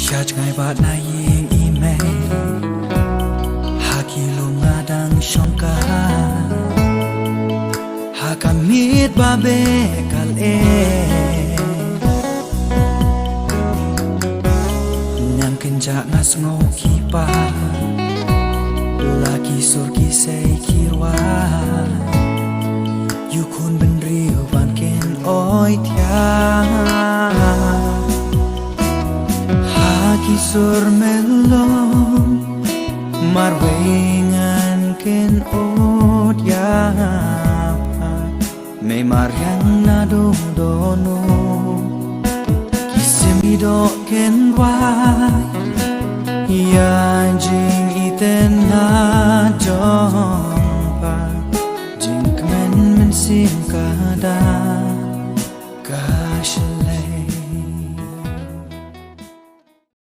อยากไงบาดนายยิงอีเมลหากิโลงาดังชงกาหากามีดบาเบกัลเอนำกันจากนัสโงคีปาlagi surgi say kirwa you kun ben rio ban ken oi thia ha ki sur melon mar wengan ken ot ya me marian na do no kisemi do ken wa ya jing iten na jong pa jing kmen men sim ka da